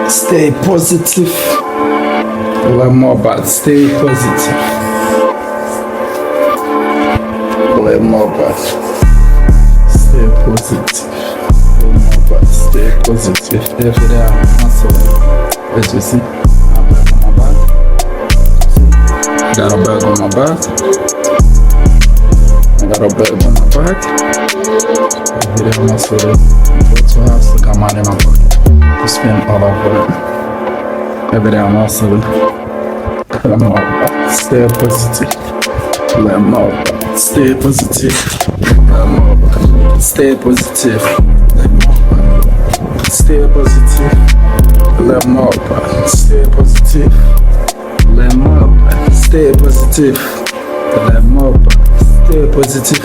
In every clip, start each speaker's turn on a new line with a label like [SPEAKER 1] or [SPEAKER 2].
[SPEAKER 1] Stay positive. Lil Mohbad, stay positive. Lil Mohbad, stay positive. Lil Mohbad, stay positive. Every day I'm hustling. As you see, I'm back on my back. Got a bag on my back. I got a bag on my back. Every day I'm hustling. Go to a house, got money in my pocket. To spend all I've worked. Every day I'm hustling. Lil Mohbad, stay positive. Lil Mohbad, stay positive. Lil Mohbad, stay positive. Lil Mohbad, stay positive. Lil Mohbad, stay positive. Lil Mohbad, stay positive. Lil Mohbad, stay positive.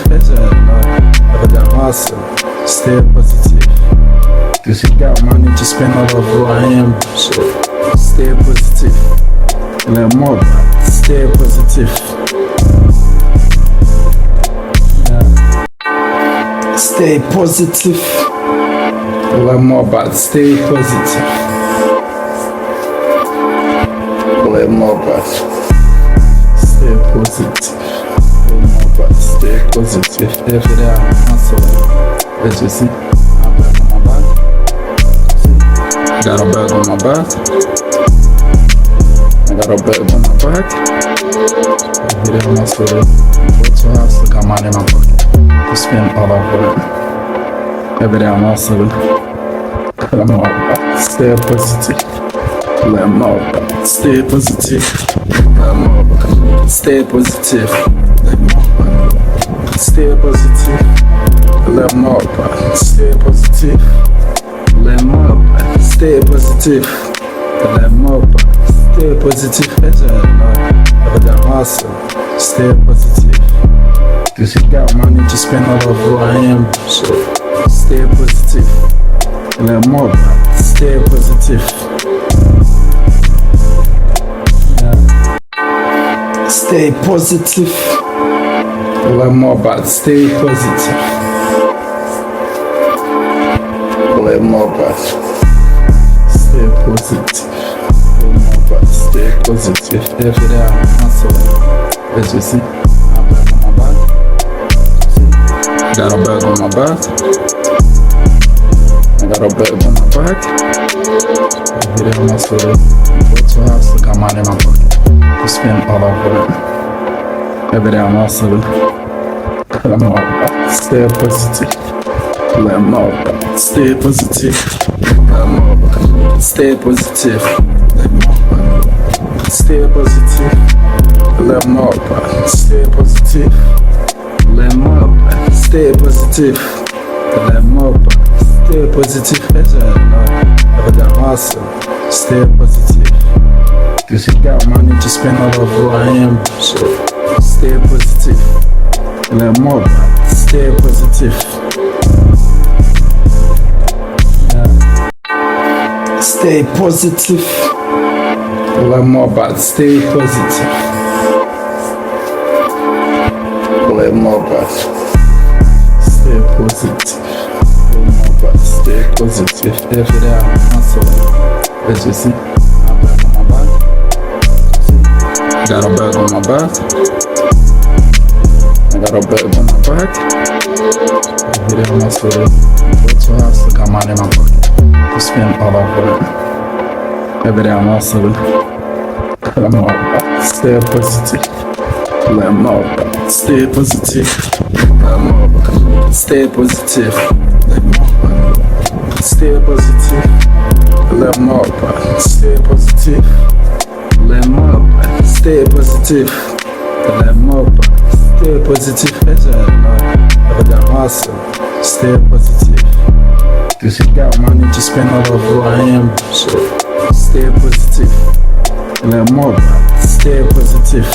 [SPEAKER 1] Every day I'm hustling. Stay positive. Cause you got money to spend all of who I am. So stay positive. Lil Mohbad, stay positive. Yeah. Stay positive. Lil Mohbad, stay positive. Lil Mohbad, stay positive. Lil Mohbad, stay positive. Every day I'm hustling. As you see, I'm back on my back. Got a bag on my back. I got a bag on my back. Every day I'm hustling. Go to a house, got money in my pocket. To spend all I've worked. Every day I'm hustling. Lil Mohbad, stay positive. Lil Mohbad, stay positive. Lil Mohbad, stay positive. Lil Mohbad, stay positive. Lil Mohbad, stay positive. Lil Mohbad, stay positive. Lil Mohbad, stay positive. Every day I'm hustling. Stay positive. Cause you got money to spend all of who I am. So stay positive. Lil Mohbad, stay positive. Yeah. Stay positive. Lil Mohbad, stay positive. Lil Mohbad, stay positive. Lil Mohbad, stay positive. Every day I'm hustling. As you see, I'm back on my back. Got a bag on my back. I got a bag on my back. Every day I'm hustling. Go to a house, got money in my pocket. To spend all I've worked. Every day I'm hustling. Lil Mohbad, stay positive. Lil Mohbad, stay positive. Lil Mohbad, stay positive. Lil Mohbad, stay positive. Lil Mohbad, stay positive. Lil Mohbad, stay positive. Lil Mohbad, stay positive. Every day I'm hustling. Stay positive. Cause you got money to spend all of who I am. So stay positive. Lil Mohbad, stay positive. Yeah. Stay positive. Lil Mohbad, stay positive. Lil Mohbad, stay positive. Lil Mohbad, stay positive. Every day I'm hustling. As you see, I'm back on my back. Got a bag on my back. I got a bag on my back. Every day I'm hustling. Go to a house, got money in my pocket. To spend all I've worked. Every day I'm hustling. Lil Mohbad, stay positive. Lil Mohbad, stay positive. Lil Mohbad, stay positive. Lil Mohbad, stay positive. Lil Mohbad, stay positive. Lil Mohbad, stay positive. Lil Mohbad, stay positive. Every day I'm hustling. Stay positive. Cause you got money to spend all of who I am. So stay positive. Lil Mohbad, stay positive.